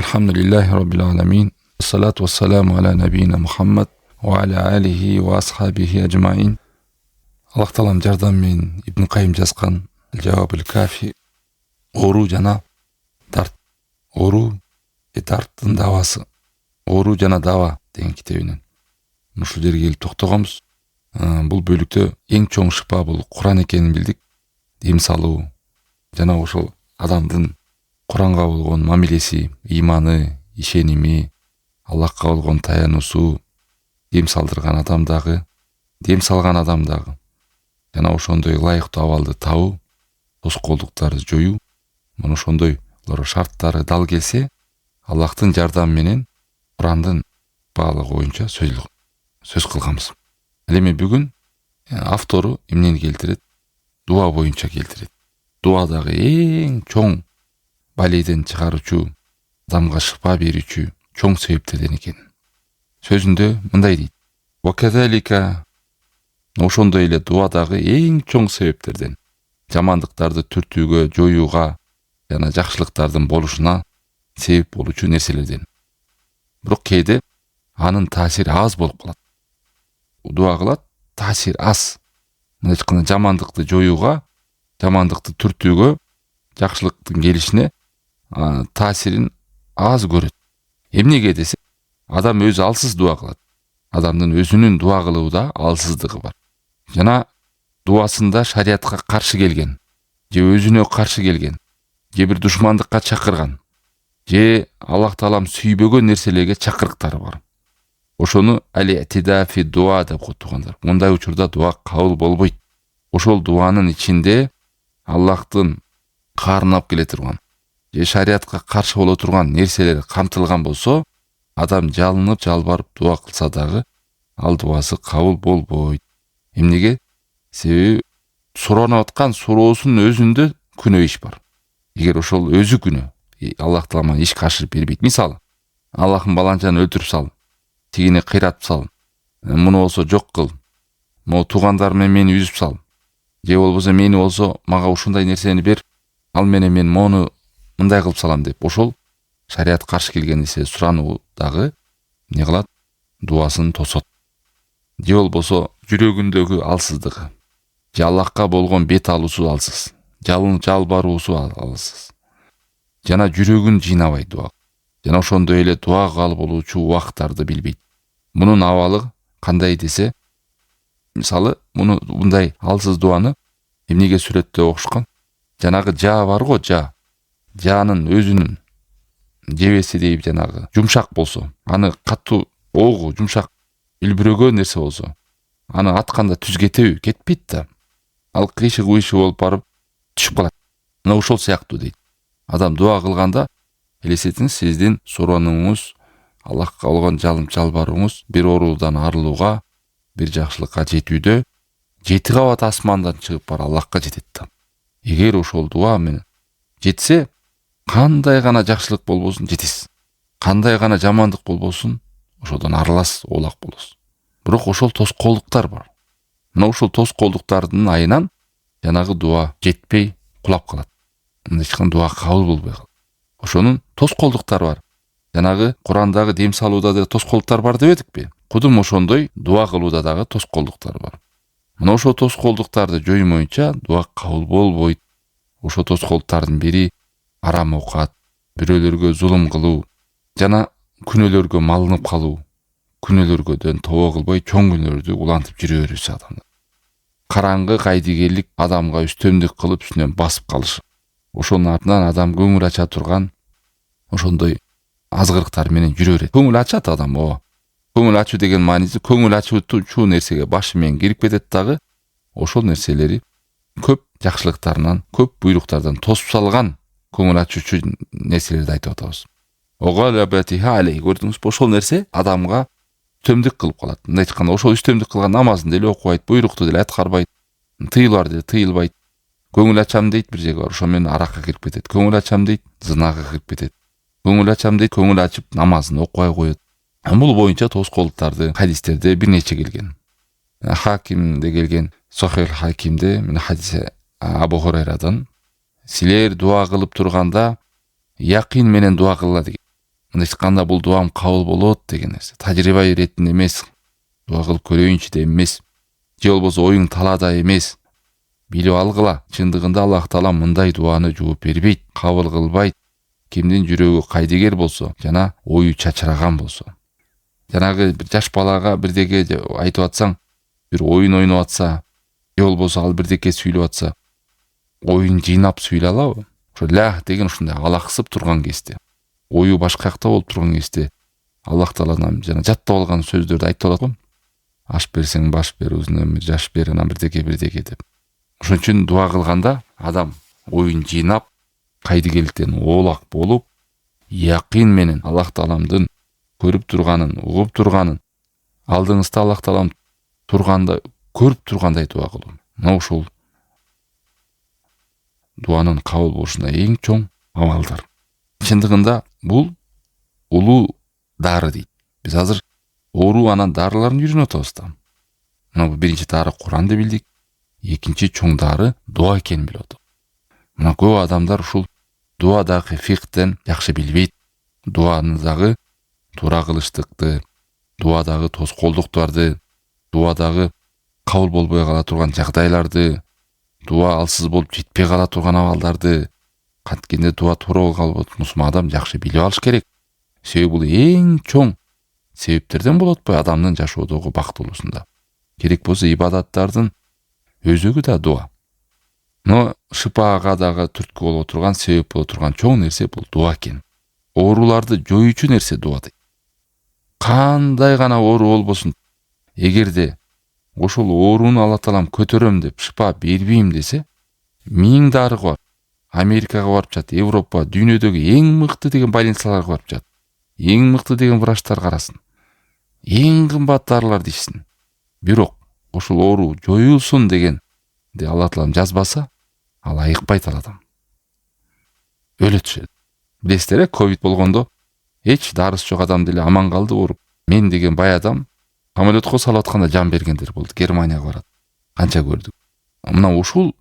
Elhamdülillahi Rabbil Alamin. Salatu vesselamu ala nebiyina Muhammed ve ala alihi ve ashabihi ecmain. Allah Taalam жардаммен Ибн Кайим жазған Жауабул Кафи оору жана дарт. Оору дарттын давасы. Оору жана дава деген китебинен. Ушул жерге келип токтогонбуз. Бул бөлүктө эң чоң шыпа бул Куран экенин билдик. Дем салуу жана ошол адамдын Куранга болгон мамилеси, иманы, ишеними, Аллахка болгон таянуусу, дем салдырган адамдагы, дем салган адамдагы жана ошондой ылайыктуу абалды табуу, тоскоолдуктарды жоюу, мына ошондой шарттары дал келсе, Аллахтын жардамы менен Курандын баалыгы боюнча сөз кылганбыз. Ал эми бүгүн автору эмнени келтирет? Дуа боюнча келтирет. Дуадагы эң чоң балийден чыгаруучу, адамга шыпа берүүчү чоң себептерден экен. Сөзүндө мындай дейт: "Ва казалика", ошондой эле дуадагы эң чоң себептерден, жамандыктарды түртүүгө, жоюуга жана жакшылыктардын болушуна себеп болуучу нерселерден. Бирок кээде анын таасири аз болуп калат. Дуа кылат, таасир аз. Мындайча айтканда жамандыкты жоюуга, жамандыкты түртүүгө, жакшылыктын келишине таасирин аз көрөт. Эмнеге десе, адам өзү алсыз дуа кылат. Адамдын өзүнүн дуа кылууда алсыздыгы бар. Жана дуасында шариатка каршы келген, же өзүнө каршы келген, же бир душмандыкка чакырган, же Аллах Таалам сүйбөгөн нерселерге чакырыктары бар. Ошону али-тидафи дуа деп котугандар. Мындай учурда дуа кабыл болбойт. Ошол дуанын ичинде Аллахтын карынап келе турган, же шариатка каршы боло турган нерселер камтылган болсо, адам жалынып, жалбарып дуа кылса дагы ал дуасы кабыл болбойт. Эмнеге? Себеби суранып аткан суроосунун өзүндө күнөө иш бар. Эгер ошол өзү күнөө, Аллах Таалам ишке ашырып бербейт. Мисалы, Аллахым баланчаны өлтүрүп сал, тигини кыйратып сал, муну болсо жок кыл, могу туугандарым менен мени үзүп сал, же болбосо мени болсо мага ушундай нерсени бер, ал менен мен мону мындай кылып салам деп, ошол шариат каршы келген нерсе сурануу дагы эмне кылат? Дуасын тосот. Же болбосо жүрөгүндөгү алсыздыгы, же Аллахка болгон бет алуусу алсыз, жалбаруусу алсыз, жана жүрөгүн жыйнабай дуа, жана ошондой эле дуа кабыл болуучу убакыттарды билбейт. Мунун абалы кандай десе, мисалы, мындай алсыз дуаны эмнеге сүрөттөп окушкан? Жанагы жаа бар го, жаанын өзүнүн жебеси дейб, жанагы жумшак болсо, аны катуу огу жумшак үлбүрөгөн нерсе болсо, аны атканда түз кетеби? Кетпейт да. Ал кыйшык болуп барып түшүп калат. Мына ошол сыяктуу дейт. Адам дуа кылганда элестетиңиз, сиздин суранууңуз, Аллахка болгон жалбарууңуз бир оруудан арылууга, бир жакшылыкка жетүүдө 7 кабат асмандан чыгып бар Аллахка жетет да. Эгер ошол дуа менен жетсе, кандай гана жакшылык болбосун жетесиз. Кандай гана жамандык болбосун, ошодон арыласыз, оолак болосуз. Бирок ошол тоскоолдуктар бар. Мына ошол тоскоолдуктардын айынан жанагы дуа жетпей кулап калат. Мындайча айтканда дуа кабыл болбой калат. Ошонун тоскоолдуктары бар. Жанагы Курандагы дем салууда да тоскоолдуктар бар деп эдикпи? Кудум ошондой дуа кылууда дагы тоскоолдуктар бар. Мына ошол тоскоолдуктарды жоймойча дуа кабыл болбойт. Ошол тоскоолдуктардын бири арам оокат, бирөөлөргө зулум кылуу, жана күнөөлөргө малынып калуу, күнөөлөргөдөн тобо кылбой чоң күнөөлөрдү улантып жүрө берүүсү адамдар. Караңгы кайдыгерлик адамга үстөмдүк кылып үстүнөн басып калышы. Ошонун артынан адам көңүл ача турган ошондой азгырыктар менен жүрө берет. Көңүл ачат адам, көңүл ачуу деген мааниси көңүл ачуучу нерсеге башы менен кирип кетет дагы, ошол нерселери көп жакшылыктарынан, көп буйруктардан тосуп салган көңүл ачуучу нерселерди айтып атабыз. Көрдүңүзбү? Ошол нерсе адамга үстөмдүк кылып калат. Мындайча айтканда, ошол үстөмдүк кылган намазын деле окубайт, буйрукту деле аткарбайт, тыйылар деле тыйылбайт. Көңүл ачам дейт, бир жерге бар, ошо менен аракка кирип кетет. Көңүл ачам дейт, зынага кирип кетет. Көңүл ачам дейт, көңүл ачып намазын окубай коет. Бул боюнча тоскоолдуктарды хадистерде бир нече келген. Хакимде келген, Сохих Хакимде мен хадис Абу Хурайрадан, силер дуа кылып турганда якин менен дуа кылла деген. мындайча айтканда бул дуам кабыл болот деген нерсе. Тажрыйба иретин эмес. Дуа кылып көрөйүнчү деп эмес. Же болбосо оюң талаада эмес. Билип алгыла. Чындыгында Аллах Таала мындай дуаны жооп бербейт, кабыл кылбайт. Кимдин жүрөгү кайдыгер болсо жана ою чачыраган болсо. Жанагы бир жаш балага бирдеге айтып атсаң, бир оюн ойноп атса, же болбосо ал бирдеке сүйлөп атса, оюн жыйнап сүйлөй алабы? Ошо лах деген ушундай алаксып турган кезде, ою башка жакта болуп турган кезде Аллах Тааладан жана жаттап алган сөздөрдү айтып алат го. Аш берсең баш бер, узун өмүр жаш бер, анан бирдеке деп. Ошон үчүн дуа кылганда адам оюн жыйнап, кайдыгерликтен оолак болуп, якын менен Аллах Тааламдын көрүп турганын, угуп турганын, алдыңызда Аллах Таалам турганда, көрүп тургандай дуа кылуу. Мына ушул дуанын кабыл болушуна эң чоң амалдар. Чындыгында бул улуу дары дейт. Биз азыр оору анан дарыларын үйрөнүп атабыз да. Мына бул биринчи дары Куран деп билдик. Экинчи чоң дары дуа экенин билип атабыз. Мына көп адамдар ушул дуадагы фикhtен жакшы билбейт. Дуаныңыздагы туура кылыштыкты, дуадагы тоскоолдуктарды, дуадагы кабыл болбой кала турган жагдайларды, дуа алсыз болуп жетпей кала турган абалдарды, канткенде дуа туура калып мусулман адам жакшы билип алыш керек. Себеби бул эң чоң себептерден болот бой адамдын жашоодогу бактылуусунда. Керек болсо ибадаттардын өзөгү да дуа. Но шыпаага дагы түрткү боло турган, себеп боло турган чоң нерсе бул дуа экен. Ооруларды жоюучу нерсе дуа дейт. Кандай гана оору болбосун, эгерде ошол ооруну Алла Таалам көтөрөм деп шыпа бербейм десе, 1000 дары бар. Америкага барып чат, Европа, дүйнөдөгү эң мыкты деген больницаларга барып чат. Эң мыкты деген врачтар карасын. Эң кымбат дарыларды ичсин. Бирок ошол оору жоюлсун деген Алла Таалам жазбаса, ал айыкпайт ал адам. Өлө түшөт. Билесиздер, ковид болгондо эч дарысы жок адам деле аман калды ооруп. Мен деген бай адам самолетко салып атканда жан бергендер болду. Германияга барат. Канча көрдүк. Мына ушул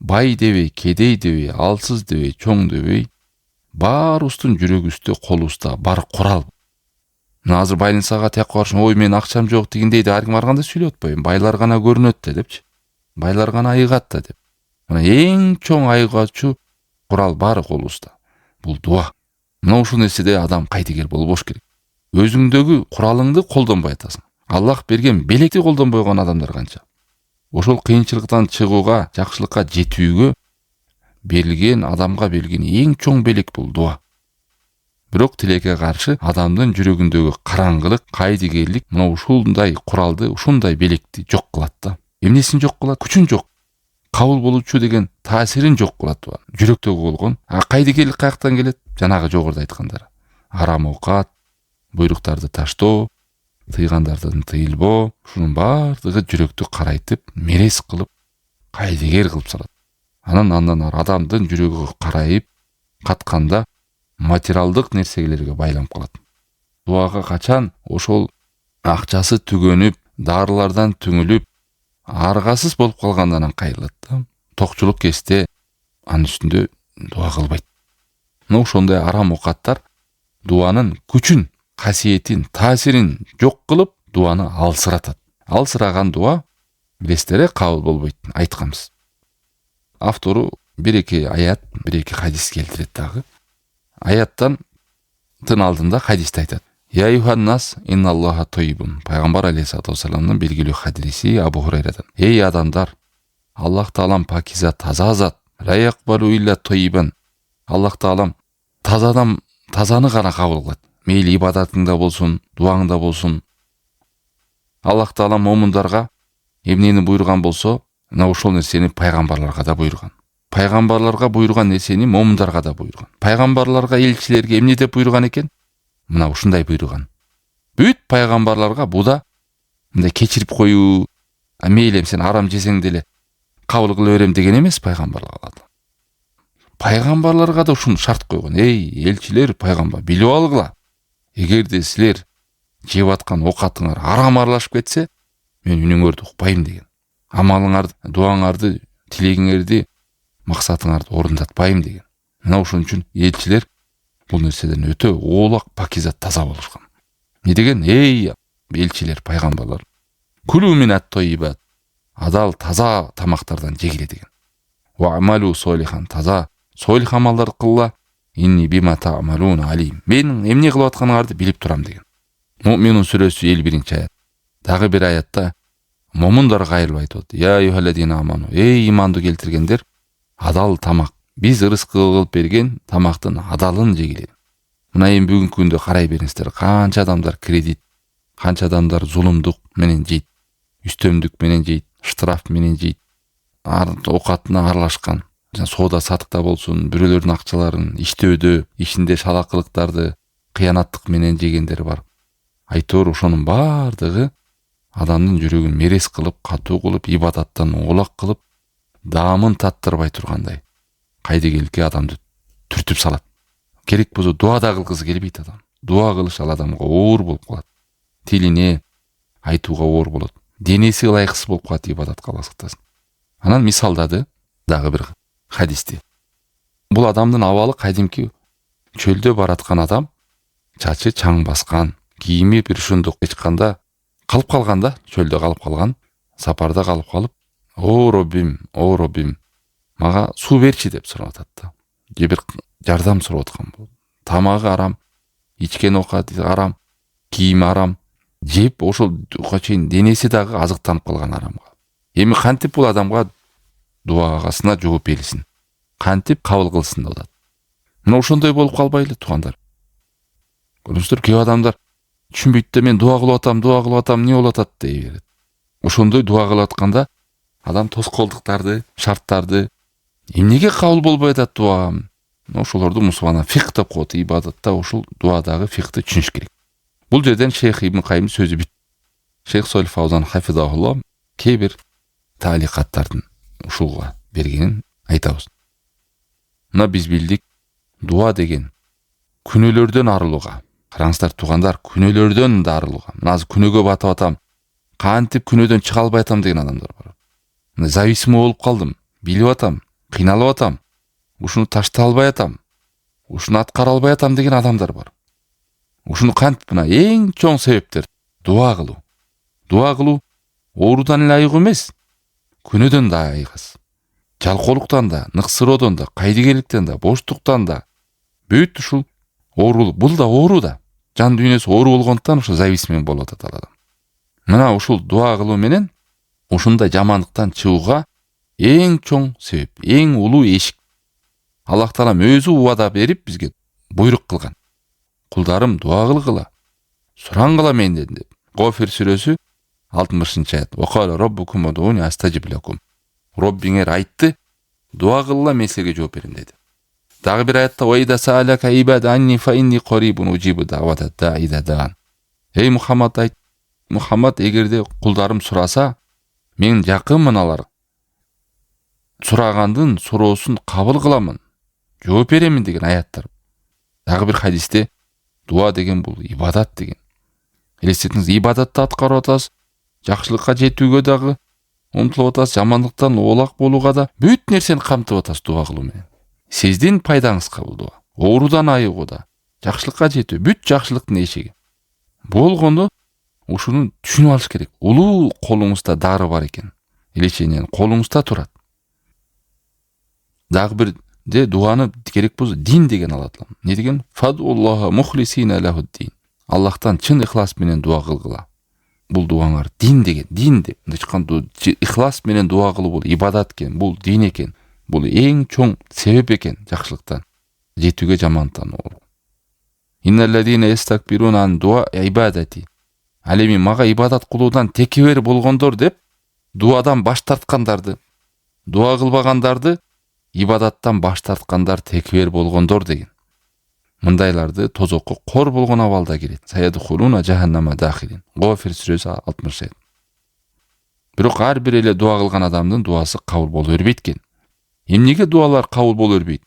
бай дебей, кедей дебей, алсыз дебей, чоң дебей, баарыбыздын жүрөгүбүздө, колубузда бар курал. Мына азыр больницага тияк барышын, ой мен акчам жок дегендейди, ар ким арганда сүйлөп атпайбы? Байлар гана көрүнөт да депчи. Байлар гана айыгат да деп. Мына эң чоң айыгачу курал бары колубузда. Бул дуа. Мына ушул нерседе адам кайдыгер болбош керек. Өзүңдөгү куралыңды колдонбой атасың. Аллах берген белекти колдонбой койгон адамдар канча. Ошол кыйынчылыктан чыгууга, жакшылыкка жетүүгө берилген, адамга берилген эң чоң белек бул дуа. Бирок тилекке каршы адамдын жүрөгүндөгү караңгылык, кайдыгерлик мына ушундай куралды, ушундай белекти жок кылат да. Эмнесин жок кылат? Күчүн жок. Кабыл болуучу деген таасирин жок кылат дуа. Жүрөктөгү болгон. Кайдыгерлик каяктан келет? Жанагы жогоруда айткандар. Арам оокат, буйруктарды таштоо, тыйгандардан тыйылбоо, ушунун баардыгы жүрөктү карайтып, мерез кылып, кайдыгер кылып салат. Андан адамдын жүрөгү карайып, катканда материалдык нерселерге байланып калат. Дуага качан ошол акчасы түгөнүп, дарылардан түңүлүп, аргасыз болуп калгандан кайрылат да. Токчулук кезде анын үстүндө дуа кылбайт. Мына ошондой арам оокаттар дуанын күчүн, касиетин, таасирин жок кылып, дуаны алсыратат. Алсыраган дуа билесиздер, кабыл болбойт, айтканбыз. Автору бир-эки аят, бир-эки хадис келтирет дагы. Аяттан тын алдында хадисти айтат. Я юханнас инналлаха тойибун. Пайгамбар алейхиссалату вассаламдын белгилүү хадиси Абу Хурайрадан. Эй адамдар, Аллах Таалам пакиза, таза зат. Ла якбалу илля тойибан. Аллах Таалам тазадан тазаны гана кабыл кылат. Мейли ибадатыңда болсун, дуаңда болсун. Аллах Таалам момундарга эмнени буйруган болсо, мына ошол нерсени пайгамбарларга да буйруган. Пайгамбарларга буйруган нерсени момундарга да буйруган. Пайгамбарларга, элчилерге эмне деп буйруган экен? Мына ушундай буйруган. Бүт пайгамбарларга буда мындай кечирип коюу, мейлем сен арам жесең деле кабыл кыла берем деген эмес пайгамбарларга. Пайгамбарларга да ушуну шарт койгон. Эй, элчилер, пайгамбар, билип алгыла. Эгерде силер жеп аткан оокатыңар арам аралашып кетсе, мен үнүңөрдү укпайм деген. Амалыңарды, дуаңарды, тилегиңерди, максатыңарды орундатпайм деген. Мына ошон үчүн элчилер бул нерседен өтө оолак, пакизат, таза болушкан. Не деген? Эй элчилер, пайгамбарлар, кулу минат тойибат, адал, таза тамактардан жегиле деген. Ва амалу солихан, таза солих амалдар кылла, инни бима та'малун алим, мен эмне кылып атканыңарды билип турам деген. Муъминун сүрөсү 51 аят. Дагы бир аятта момундарга айрылып айтат. Я юхалладина аману, эй иманды келтиргендер, адал тамак, биз ырыскы кылып берген тамактын адалын жегиле. Мына эми бүгүнкү күндө карай бериңиздер, канча адамдар кредит, канча адамдар зулумдук менен жейт, үстөмдүк менен жейт, штраф менен жейт, оокатына аралашкан, соода сатыкта болсун, бирөөлөрдүн акчаларын иштөөдө, ишинде шалакылыктарды кыянаттык менен жегендер бар. Айтор ошонун бардыгы адамдын жүрөгүн мерес кылып, катуу кылып, ибадаттан оолак кылып, даамын таттырбай тургандай кайдыгеликке адамды түртүп салат. Керек болсо дуа да кылгысы келбейт адам. Дуа кылыш ал адамга оор болуп калат. Тилине айтууга оор болот. Денеси ылайыксыз болуп калат ибадатка Алла сактасын. Анан мисалдады дагы бир хадисти. Бул адамдын абалы кайдимки чөлдө бараткан адам, чачы чаң баскан, кийими бир ушундук ачканда калып калган да, чөлдө калып калган, сапарда калып калып, о Роббим, мага суу берчи деп сурап атат да. Же бир жардам сурап аткан болот. Тамагы арам, ичкен оокаты арам, кийими арам, жеп ошолго чейин денеси дагы азыктанып калган арамга. Эми кантип бул адамга дуагасына жооп берилсин? Кантип кабыл кылсын деп атат. Мына ошондой болуп калбайлы туугандар. Көрүңүздөр, кээ адамдар түшүнбөйт да, мен дуа кылып атам, эмне болуп атат дей берет. Ошондой дуа кылып атканда адам тоскоолдуктарды, шарттарды, эмнеге кабыл болбой атат дуам? Ошолорду мусулман фикх деп коет, ибадатта ушул дуадагы фикхти түшүнүш керек. Бул жерден Шейх Ибн Кайым сөзү бүт. Шейх Солих Фаузан хафизахуллах кээ бир тааликаттардын ушулга бергенин айтабыз. Мына биз билдик, дуа деген күнөөлөрдөн арылууга. Караңыздар туугандар, күнөөлөрдөн да арылууга. Мына азыр күнөөгө батып атам, кантип күнөөдөн чыга албай атам деген адамдар бар. Мына зависимый болуп калдым, билип атам, кыйналып атам, ушуну таштай албай атам, ушуну аткара албай атам деген адамдар бар. Ушуну кантип? Мына эң чоң себептер дуа кылуу. Дуа кылуу оорудан эле айыгуу эмес, күнөөдөн да айыгасыз. Жалкоолуктан да, ныксыроодон да, кайдыгерликтен да, боштуктан да, бүт ушул оорулук, бул да оору да. Жан дүйнөсү оору болгондуктан ушул зависимый болуп атат ал адам. Мына ушул дуа кылуу менен ушундай жамандыктан чыгууга эң чоң себеп, эң улуу эшик. Аллах Таалам өзү убада берип бизге буйрук кылган. Кулдарым дуа кылгыла, сураңгыла менден деп. Гофир сүрөсү 60 аят. Вакала роббукум удуни астажиб лакум. Роббиңер айтты, дуа кылла, мен силерге жооп берем деди. Дагы бир аятта вайда саалака ибад анни фа инни қарибун уджибу даъвата да'i иза даан. Эй Мухаммад айт, Мухаммад эгерде кулдарым сураса, мен жакынмын алар. Сурагандын суроосун кабыл кыламын, жооп беремин деген аяттар. Дагы бир хадисте дуа деген бул ибадат деген. Элестетиңиз, ибадатты аткарып атасыз, жакшылыкка жетүүгө дагы умтулуп атасыз, жамандыктан оолак болууга да бүт нерсени камтып атасыз дуа кылуу менен. Сиздин пайдаңыз кабыл дуа. Оорудан айыгууда, жакшылыкка жетүү, бүт жакшылыктын эшиги. Болгондо ушуну түшүнүп алыш керек. Улуу колуңузда дары бар экен. Лечениянын колуңузда турат. Дагы бир де дуаны керек болсо дин деген алат. Не деген? Фадуллаха мухлисина лахуддин. Аллахтан чын ихлас менен дуа кылгыла. Бул дуаңар дин деген, дин деп. Ихлас менен дуа кылуу бул ибадат экен, бул дин экен. Бул эң чоң себеп экен жакшылыктан жетүүгө, жамандыктан оору. Инналлазина ястакбируна ан дуа ибадати. Ал эми мага ибадат кылуудан текебер болгондор деп дуадан баш тарткандарды, дуа кылбагандарды ибадаттан баш тарткандар текебер болгондор деген. Мындайларды тозокко кор болгон абалда кирет. Саядхулуна жаханнама дахилин. Гофир сүрөсү 60. Бирок ар бир эле дуа кылган адамдын дуасы кабыл боло бербейт экен. Эмнеге дуалар кабыл боло бербейт?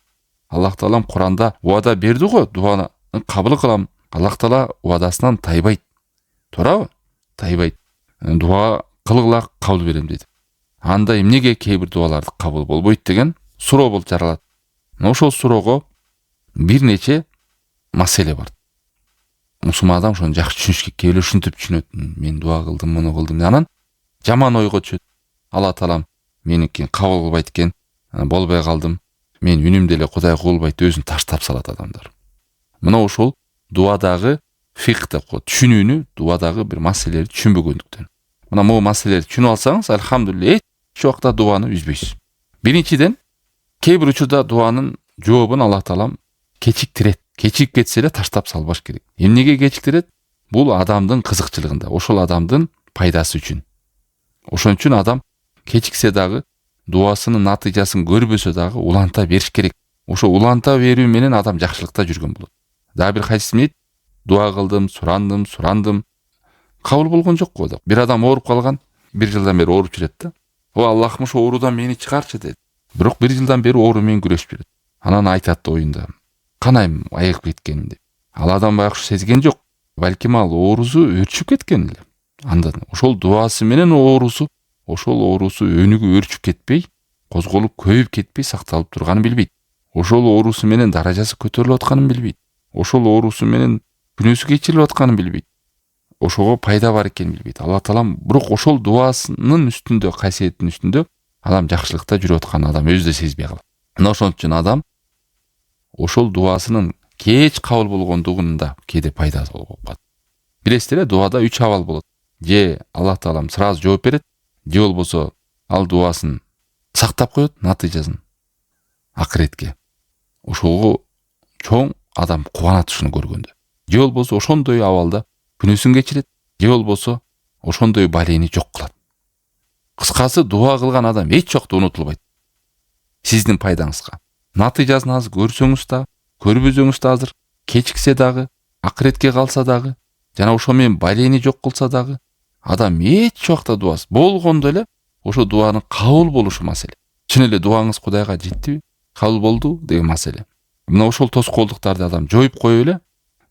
Аллах Таалам Куранда уада берди го, дуаны кабыл кылам. Аллах Таала уадасынан тайбайт. Туурабы? Тайбайт. Дуа кылгыла, кабыл берем деди. Анда эмнеге кээ бир дуаларды кабыл болбойт деген суроо болуп жаралат. Ошол суроого бир нече маселе бар. Мусулман адам ошону жакшы түшүнүшкө керек, кээ бирөө ушинтип түшүнөт. Мен дуа кылдым, муну кылдым. Анан жаман ойго түшөт. Алла таалам меникин кабыл кылбайт экен, болбой калдым. Мен үнүм деле Кудайга кылбайт, өзүн таштап салат адамдар. Мына ошол дуадагы фикхте түшүнүүнү, дуадагы бир маселелерди түшүнбөгөндүктөн. Мына могу маселелерди түшүнүп алсаңыз, алхамдулилlah, эч убакта дуаны үзбөйсүз. Биринчиден, кээ бир учурда дуанын жообун Алла таалам кечиктирет. Кечип кетсе эле таштап салбаш керек. Эмнеге кечиктирет? Бул адамдын кызыкчылыгында, ошол адамдын пайдасы үчүн. Ошон үчүн адам кечиксе дагы, дуасынын натыйжасын көрбөсө дагы уланта бериш керек. Ошо уланта берүү менен адам жакшылыкта жүргөн болот. Дагы бир хадис дейт, дуа кылдым, сурандым, кабыл болгон жок го деп. Бир адам ооруп калган, 1 жылдан бери ооруп жүрөт да. О Аллахым, ошо оорудан мени чыгарчы дейт. Бирок 1 жылдан бери оору менен күрөшүп жүрөт. Анан айтат оюнда, канайым айыгып кеткен деп. Ал адам баягы сезген жок. Балким ал оорусу өрчүп кеткен эле. Андан ошол дуасы менен оорусу өнүгүп өрчүп кетпей, козголуп көйүп кетпей сакталып турганын билбейт. Ошол оорусу менен даражасы көтөрүлүп атканын билбейт. Ошол оорусу менен күнөөсү кечирилип атканын билбейт. Ошого пайда бар экенин билбейт. Алла таалам бирок ошол дуасынын үстүндө, касиеттин үстүндө адам жакшылыкта жүрүп атканын адам өзү да сезбей калат. Мына ошон үчүн адам ошол дуасынын кеч кабыл болгондугунда кээде пайдасы болуп калат. Билесиздер эле, дуада 3 абал болот. Же Алла таалам сразу жооп берет, же болбосо ал дуасын сактап коет, натыйжасын акыретке. Ошого чоң адам кубанат ушуну көргөндө. Же болбосо ошондой абалда күнөөсүн кечирет, же болбосо ошондой балени жок кылат. Кыскасы, дуа кылган адам эч убакта унутулбайт. Сиздин пайдаңызга. Натыйжасын азыр көрсөңүз да, көрбөсөңүз да азыр, кечиксе дагы, акыретке калса дагы, жана ошо менен балени жок кылса дагы, адам эч убакта дуасы болгондо эле ошо дуанын кабыл болушу маселе. Чын эле дуаңыз Кудайга жеттиби, кабыл болду деген маселе. Мына ошол тоскоолдуктарды адам жоюп коюп эле,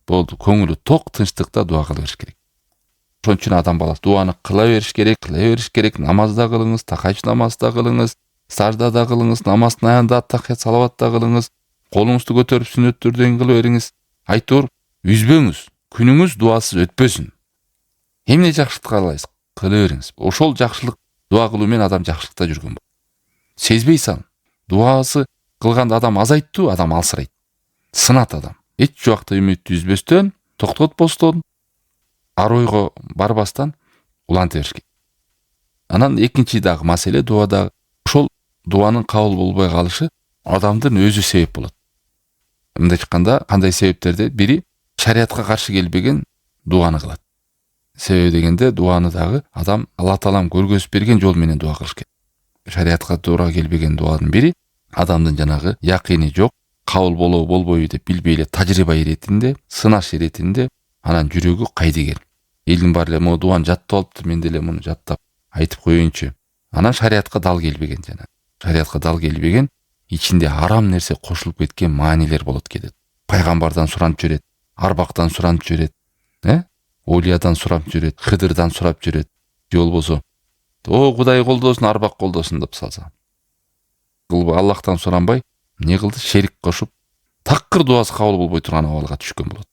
болду, көңүлү ток, тынчтыкта дуа кыла бериш керек. Ошон үчүн адам баласы дуаны кыла бериш керек, намазда кылыңыз, тахажжуд намазда кылыңыз, саждада кылыңыз, намаздын аягында аттахият салаватта кылыңыз, колуңузду көтөрүп сүннөттөрдөн кыла бериңиз. Айтор үзбөңүз, күнүңүз дуасыз өтпөсүн. Эмне жакшылык каалайсыз, кыла бериңиз. Ошол жакшылык дуа кылуу менен адам жакшылыкта жүргөн болот. Сезбей сал. Дуасы кылганда адам азайттуу, адам алсырайт. Сынат адам. Эч убакта үмүттү үзбөстөн, токтотпостон, ар ойго барбастан уланта бериш керек. Анан экинчи дагы маселе дуада ошол дуанын кабыл болбой калышы адамдын өзү себеп болот. Мындай айтканда, кандай себептерде? Бири шариатка каршы келбеген дуаны кылат. Себеби дегенде дуаны дагы адам Алла таалам көргөзүп берген жол менен дуа кылыш керек. Шариатка туура келбеген дуанын бири адамдын жанагы якыны жок, кабыл болобу болбойбу деп билбей эле тажрыйба иретинде, сынаш иретинде, анан жүрөгү кайдыгер. Элдин баары эле могу дуаны жаттап алыптыр, мен деле муну жаттап айтып коеюнчу. Анан шариатка дал келбеген жана. Шариатка дал келбеген, ичинде арам нерсе кошулуп кеткен маанилер болот кетет. Пайгамбардан суранып жүрөт, арбактан суранып жүрөт, Олиядан сурап жүрөт, Хыдырдан сурап жүрөт. Же болбосо, Кудай колдосун, арбак колдосун деп салса. Аллахтан суранбай, не кылды? Шерик кошуп, такыр дуасы кабыл болбой турган абалга түшкөн болот.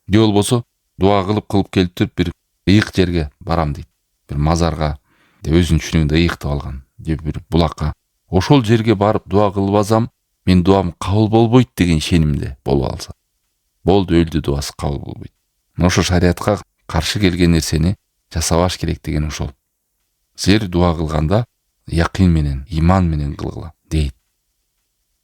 Же болбосо, дуа кылып келип туруп бир ыйык жерге барам дейт. Бир мазарга, өзүнүн түшүнүгүндө ыйыктап алган, же бир булакка. Ошол жерге барып дуа кылбасам, мен дуам кабыл болбойт деген ишенимде болуп алса. Болду, өлдү, дуасы кабыл болбойт. Ошо шариатка каршы келген нерсени жасабаш керек деген ошол. Силер дуа кылганда якын менен, иман менен кылгыла дейт.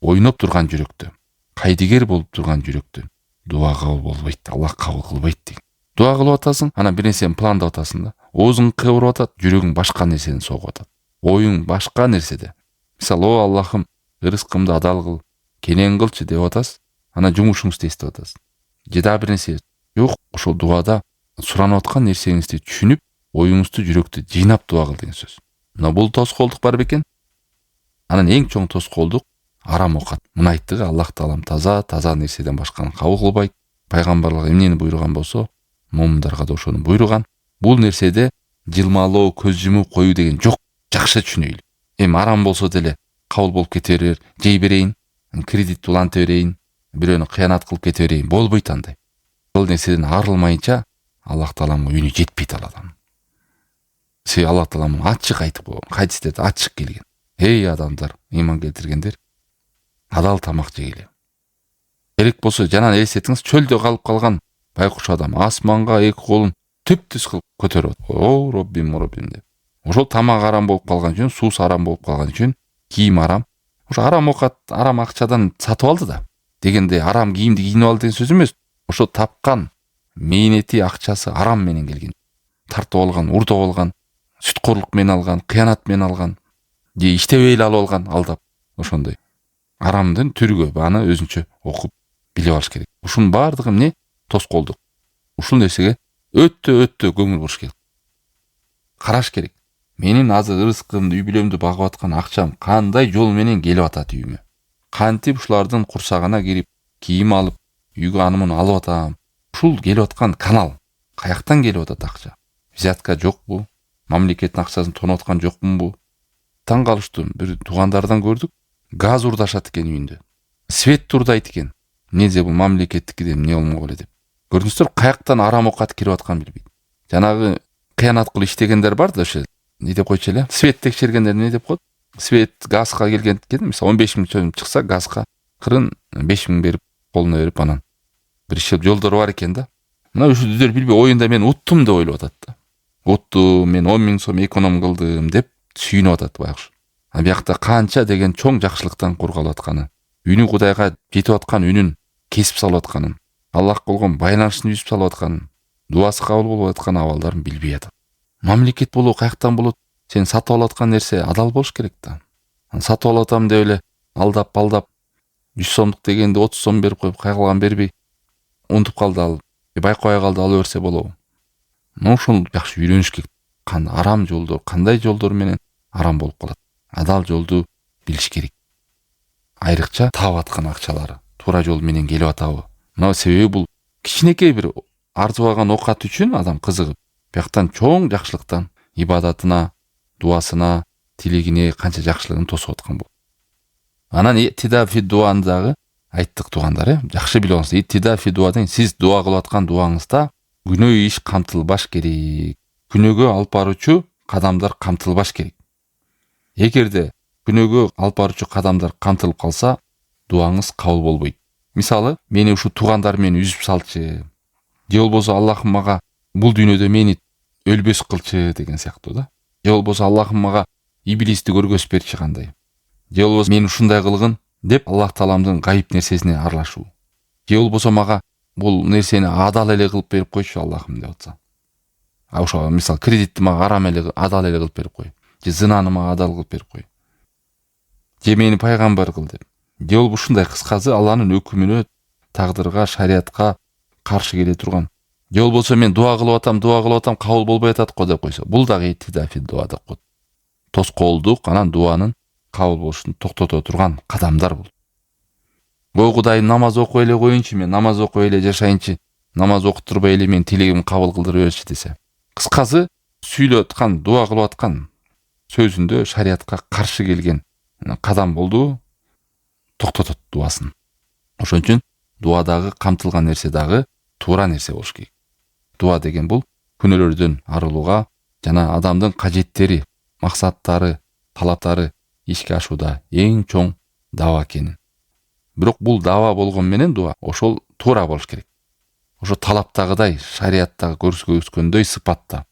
Ойноп турган жүрөктө, кайдыгер болуп турган жүрөктө дуа кабыл болбойт, Аллах кабыл кылбайт деген. Дуа кылып атасың, анан бир нерсени пландап атасың да, оозуң кыбырып атат, жүрөгүң башка нерсени согуп атат. Оюң башка нерседе. Мисалы, о Аллахым, рызкымды адал кыл, кенен кылчы деп атасың, анан жумушуңузду эстеп атасың. Же дагы бир нерсе жок, ошол дуада суранып аткан нерсеңизди түшүнүп, оюңузду, жүрөктү жыйнап дуа кыл деген сөз. Мына бул тоскоолдук бар бекен. Анан эң чоң тоскоолдук арам оокат. Мына айттыгы, Аллах таалам таза нерседен башканы кабыл кылбайт. Пайгамбарлар эмнени буйруган болсо, момундарга да ошону буйруган. Бул нерседе жылмалоо, көз жумуп коюу деген жок. Жакшы түшүнөйлү. Арам болсо деле кабыл болуп кете берер, жей берейин, кредит уланта берейин, бирөөнү кыянат кылып кете берейин, болбойт андай. Бул нерседен арылмайынча Аллах Тааланын үйүнө жетпейт ал адам. Себеби Аллах Таала муну ачык айтып койгон, хадистерде ачык келген. Эй адамдар, ыйман келтиргендер, адал тамак жегиле. Керек болсо жанан элестетиңиз, чөлдө калып калган байкуш адам асманга эки колун түп-түз кылып көтөрүп, о Роббим деп. Ошол тамак арам болуп калган үчүн, суус арам болуп калган үчүн, кийим арам. Ошо арам оокат, арам акчадан сатып алды да. Дегенде арам кийимди кийинип алды деген сөз эмес. Ошо тапкан мээнети, акчасы арам менен келген. Тартып алган, урдап алган, сүткорлук менен алган, кыянат менен алган, же иштебей эле алып алган, алдап. Ошондой арамдын түрүгө бааны өзүнчө окуп билип алыш керек. Ушунун баардыгы эмне? Тоскоолдук. Ушул нерсеге өтө көңүл буруш керек. Караш керек. Менин азыр ырыскымды, үй бүлөмдү багып аткан акчам кандай жол менен келип атат үйүмө? Кантип ушулардын курсагына кирип, кийим алып, үйгө анымын алып атам? Ушул келип аткан канал каяктан келип атат акча? Взятка жокпу? Мамлекеттин акчасын тонуп аткан жокмунбу? Таң калыштым, бир туугандардан көрдүк, газ урдашат экен үйүндө. Свет урдайт экен. Неже бул мамлекеттики деп эмне болмок эле деп. Көрдүңүздөр, каяктан арам оокат кирип атканын билбейт. Жанагы кыянат кылып иштегендер бар да, ошо не деп койчу эле? Свет текшергендер не деп коет? Свет газга келген экен, мисалы 15 миң сом чыкса, газга кырын 5 миң берип, колуна берип, анан бир иши жолдору бар экен да. Мына ушул билбей оюнда мен уттум деп ойлоп атат да. Уттум, мен 10 миң сом эконом кылдым деп сүйүнүп атат байкуш. А биякта канча деген чоң жакшылыктан кур калып атканы, үнү Кудайга жетип аткан үнүн кесип салып атканын, Аллах болгон байланышын үзүп салып атканын, дуасы кабыл болуп аткан абалдарын билбей атат. Мамлекет болуу каяктан болот? Сен сатып алып аткан нерсе адал болуш керек да. Сатып алып атам деп эле алдап 100 сомдук дегенде 30 сом берип коюп, кайгылган бербей, унутуп калды ал, байкабай калды, алып берсе болобу? Ошол жакшы үйрөнүш керек. Арам жолдор, кандай жолдор менен арам болуп калат? Адал жолду билиш керек. Айрыкча таап аткан акчалары туура жол менен келип атабы? Мына себеби бул кичинекей бир арзыбаган оокат үчүн адам кызыгып, бияктан чоң жакшылыктан ибадатына, дуасына, тилегине канча жакшылыгын тосуп аткан болот. Анан иттида фи дуаны дагы айттык туугандар, жакшы билип алыңыз. Иттида фи дуадан сиз дуа кылып аткан дуаңызда күнөө иш камтылбаш керек. Күнөөгө алып баруучу кадамдар камтылбаш керек. Эгерде күнөөгө алып баруучу кадамдар камтылып калса, дуаңыз кабыл болбойт. Мисалы, мени ушу туугандар менен үзүп салчы, же болбосо Аллахым мага бул дүйнөдө мени өлбөс кылчы деген сыяктуу да. Же болбосо Аллахым мага иблисти көргөзүп берчи кандай. Же болбосо мен ушундай кылгын деп Аллах Тааламдын гайып нерсесине аралашуу. Же болбосо мага бул нерсени адал эле кылып берип койчу Аллахым деп атса. А ошо мисалы кредитти мага арам эле, адал эле кылып берип кой. Же зынаны мага адал кылып берип кой. Же мени пайгамбар кыл деп. Же болбосо ушундай кыскасы Алланын өкүмүнө, тагдырга, шариатка каршы келе турган. Же болбосо мен дуа кылып атам, кабыл болбой атат го деп койсо, бул дагы иттидафи дуа деп коет. Тоскоолдук, анан дуанын кабыл болушун токтото турган кадамдар бул. Ой Кудайым, намаз окуй эле коеюнчу, мен намаз окуй эле жашайынчы, намаз окутурбай эле мен тилегимди кабыл кылдырып берчи десе. Кыскасы, сүйлөп аткан, дуа кылып аткан сөзүндө шариатка каршы келген кадам болду, токтотот дуасын. Ошон үчүн дуадагы камтылган нерсе дагы туура нерсе болуш керек. Дуа деген бул күнөөлөрдөн арылууга жана адамдын кажеттери, максаттары, талаптары ишке ашууда эң чоң даба экенин. Бирок бул даба болгон менен дуа ошол туура болуш керек. Ошо талаптагыдай, шариаттагы көрсөткөндөй сыпатта,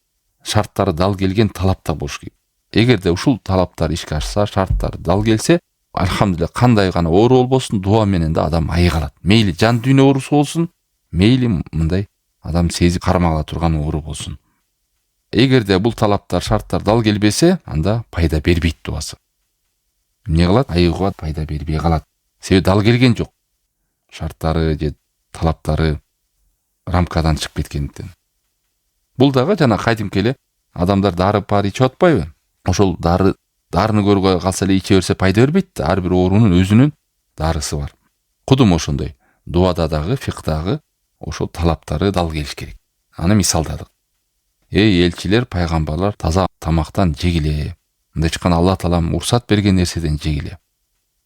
шарттары дал келген талапта болуш керек. Эгерде ушул талаптар ишке ашса, шарттар дал келсе, алхамдулилlah, кандай гана оору болбосун, дуа менен да адам айыга алат. Мейли жан дүйнө оорусу болсун, мейли мындай адам сезип кармала турган оору болсун. Эгерде бул талаптар, шарттар дал келбесе, анда пайда бербейт дуасы. Эмне кылат? Айыгууга пайда бербей калат. Себеби дал келген жок. Шарттары же талаптары рамкадан чыгып кеткендиктен. Бул дагы жана кайтимки эле адамдар дары пары ичип атпайбы? Ошол дарыны көргө калса эле иче берсе пайда бербейт да. Ар бир оорунун өзүнүн дарысы бар. Кудум ошондой. Дуада дагы, фикдагы ошол талаптары дал келиш керек. Аны мисалдадык. Эй элчилер, пайгамбарлар, таза тамактан жегиле. Мындай чыккан Аллах Таалам уруксат берген нерседен жегиле.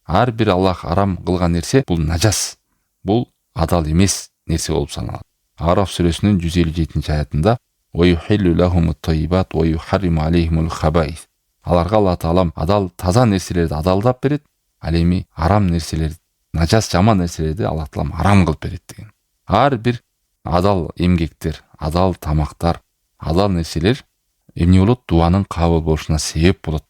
Ар бир Аллах арам кылган нерсе бул нажас. бул адал эмес нерсе болуп саналат. Араф сүрөсүнүн 157 аятында وَيُحِلُّ لَهُمُ الطَّيِّبَاتُ وَيُحَرِّمُ عَلَيْهِمُ الْخَبَائِثَ. Аларга Алла Таалам адал таза нерселерди адалдап берет, ал эми арам нерселерди, нажас жаман нерселерди Алла Таалам арам кылып берет деген. Ар бир адал эмгектер, адал тамактар, адал нерселер эмне болот? Дуанын кабыл болушуна себеп болот.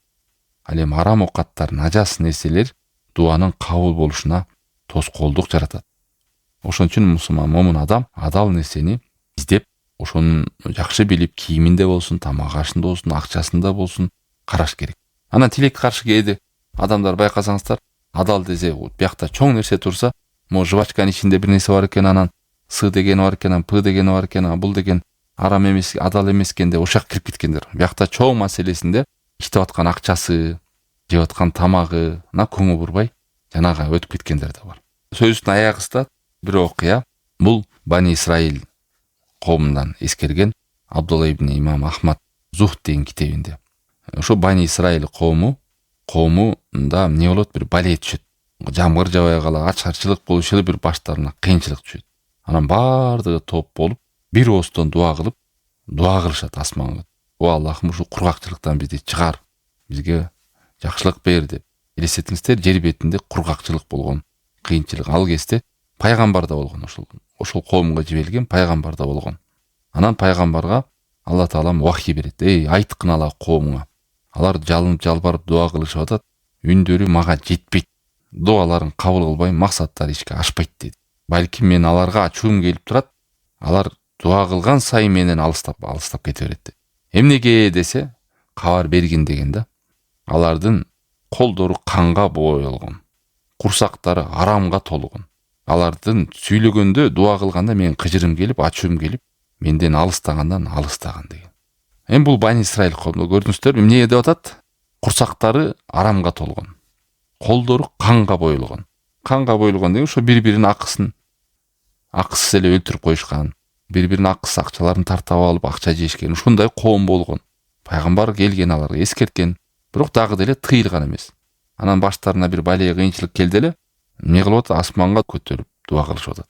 Ал эми арам оокаттар, нажас нерселер дуанын кабыл болушуна тоскоолдук жаратат. Ошон үчүн мусулман момун адам адал нерсени издеп, ошонун жакшы билип, кийиминде болсун, тамак ашында болсун, акчасында болсун караш керек. Анан тилекке каршы кээде адамдар байкасаңыздар, адал десе, биякта чоң нерсе турса, могу жвачканын ичинде бир нерсе бар экен, анан С дегени бар экен, анан П дегени бар экен, бул деген арам эмес, адал эмес экен деп ошак кирип кеткендер. Биякта чоң маселесинде иштеп аткан акчасы, жеп аткан тамагы, көңүл бурбай жанага өтүп кеткендер да бар. Сөзүнүн аягында бир окуя, бул Бани Исраил коомундан эскерген Абдулла ибн Имам Ахмад Зухд деген китебинде. Ошо Бани Исраил коомунда эмне болот? Бир бале түшөт. Жамгыр жабай кала, ачарчылык болуп эле бир баштарына кыйынчылык түшөт. Анан баардыгы топ болуп, бир оостон дуа кылышат асманга. О Аллахым, ушу кургакчылыктан бизди чыгар, бизге жакшылык бер деп. Элестетиңиздер, жер бетинде кургакчылык болгон, кыйынчылык. Ал кезде пайгамбар да болгон, ошол коомго жиберилген пайгамбар да болгон. Анан пайгамбарга Алла Таалам вахий берет. Айткын ала коомуңа. Алар жалынып жалбарып дуа кылышып атат. Үндөрү мага жетпейт. Дуаларын кабыл кылбайм, максаттары ишке ашпайт деди. Балким мен аларга ачуум келип турат. Алар дуа кылган сайын менен алыстап кете берет. Эмнеге десе, кабар бергин деген да. Алардын колдору канга боелгон. Курсактары арамга толгон. Алардын сүйлөгөндө, дуа кылганда мен кыжырым келип, ачуум келип, менден алыстаган деген. Бул Бани Исраил коомунда көрдүңүздөр, эмне деп атат? Курсактары арамга толгон. Колдору канга боелгон. Канга боелгон деген ошо бири-биринин акысыз эле өлтүрүп коюшкан, бири-биринин акысыз акчаларын тартап алып акча жешкен, ушундай коом болгон. Пайгамбар келген, аларга эскерткен, бирок дагы деле тыйылган эмес. Анан баштарына бир бале кыйынчылык келди эле, эмне кылып атат? Асманга көтөрүп дуа кылышып атат.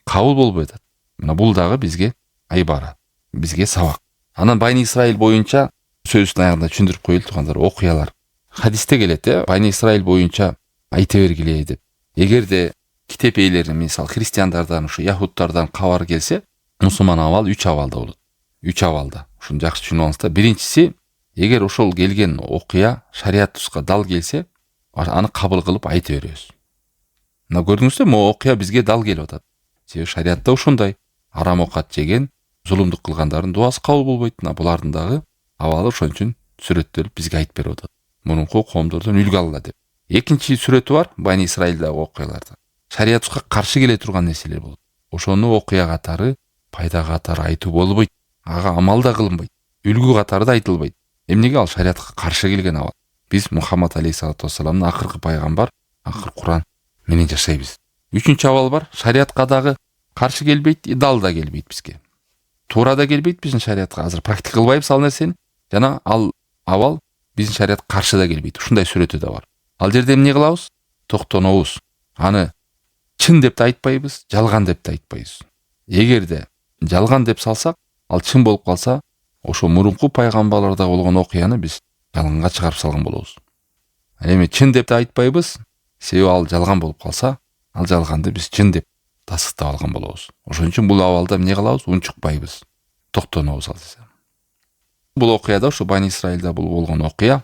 Кабыл болбой атат. Мына бул дагы бизге айбара, бизге сабак. Анан Бани Исраил боюнча сөзүнүн аягында түшүндүрүп коюлду тургандар окуялар. Хадисте келет, Бани Исраил боюнча айта бергиле деп. Эгерде китеп ээлери, мисалы христиандардан, ушу яхудтардан кабар келсе, мусулман абал 3 абалда болот. 3 абалда. Ушуну жакшы түшүнүп алыңыздар. Биринчиси, эгер ошол келген окуя шарият туска дал келсе, аны кабыл кылып айта беребиз. Мына көрдүңүздөр, могу окуя бизге дал келип атат. Себеби шариятта ушундай. Арам оокат жеген, зулумдук кылгандардын дуасы кабыл болбойт. Булардын дагы абалы ошон үчүн сүрөттөлүп бизге айтып берип атат. Мурунку коомдордон үлгү алгыла деп. Экинчи сүрөтү бар Бани Исраилдеги окуяларда. Шариятка каршы келе турган нерселер болот. Ошону окуя катары, пайда катары айтуу болбойт. Ага амал да кылынбайт. Үлгү катары да айтылбайт. Эмнеге? Ал шариятка каршы келген абал. Биз Мухаммад алейхиссалату вассаламдын акыркы пайгамбар, акыркы Куран менен жашайбыз. Үчүнчү абал бар. Шариятка дагы каршы келбейт, дал да келбейт бизге. Туура да келбейт биздин шариятка. Азыр практика кылбайбыз ал нерсени. Жана ал абал биздин шариятка каршы да келбейт. Ушундай сүрөтү да бар. Ал жерде эмне кылабыз? Токтонобуз. Аны чын деп да айтпайбыз, жалган деп да айтпайбыз. Эгерде жалган деп салсак, ал чын болуп калса, ошо мурунку пайгамбарларда болгон окуяны биз жалганга чыгарып салган болобуз. Эми чын деп да айтпайбыз, себеби ал жалган болуп калса, ал жалганды биз чын деп тасдыктап алган болобуз. Ошон үчүн бул абалда эмне кылабыз? Унчукпайбыз. Токтонобуз ал десе. Бул окуяда, ошо Бани Исраилда бул болгон окуя,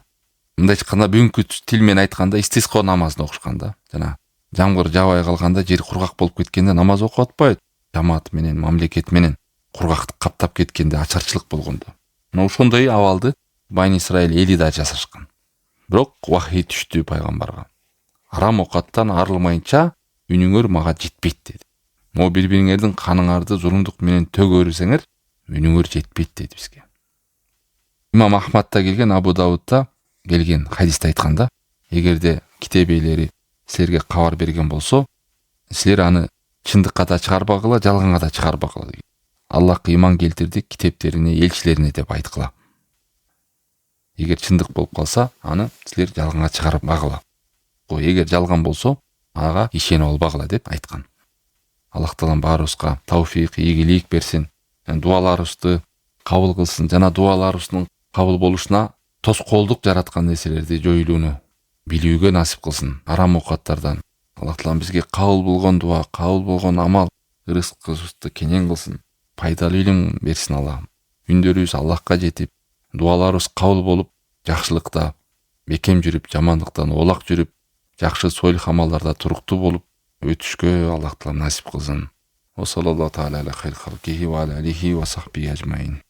мындай айтканда бүгүнкү тил менен айтканда истиско намазын окушканда, жана жамгыр жабай калганда, жер кургак болуп кеткенде намаз окуп атпайбы? Жамаат менен, мамлекет менен кургактык каптап кеткенде, ачарчылык болгондо. Мына ошондой абалды Бани Исраил эли да жасашкан. Бирок вахий түштү пайгамбарга. Арам оокаттан арылмайынча үнүңөр мага жетпейт деди. Мо бири-бириңердин каныңарды зулумдук менен төгөрүсеңер, үнүңөр жетпейт деди бизге. Имам Ахмадта келген, Абу Даудта келген хадисте айтканда, эгерде китеп ээлери силерге кабар берген болсо, силер аны чындыкка да чыгарбагыла, жалганга да чыгарбагыла деген. Аллахка иман келтирдик, китептерине, элчилерине деп айткыла. Эгер чындык болуп калса, аны силер жалганга чыгарбагыла. Эгер жалган болсо, ага ишенип албагыла деп айткан. Аллах таалам баарыбызга тауфик, ийгилик берсин. Дуаларыбызды кабыл кылсын жана дуаларыбыздын кабыл болушуна тоскоолдук жараткан нерселерди жоюлууну билүүгө насип кылсын. Арам оокаттардан Аллах таалам бизге кабыл болгон дуа, кабыл болгон амал, рызкыбызды кенен кылсын. Пайдалуу илим берсин Аллах. Үндөрүбүз Аллахка жетип, дуаларыбыз кабыл болуп, жакшылыкта бекем жүрүп, жамандыктан оолак жүрүп, жакшы сойлух амалдарда туруктуу болуп өтүшкө Аллах таалам насип кылсын. Ва саллаллаху тааля аля хайр халкихи ва аля алихи ва сахбихи ажмаин.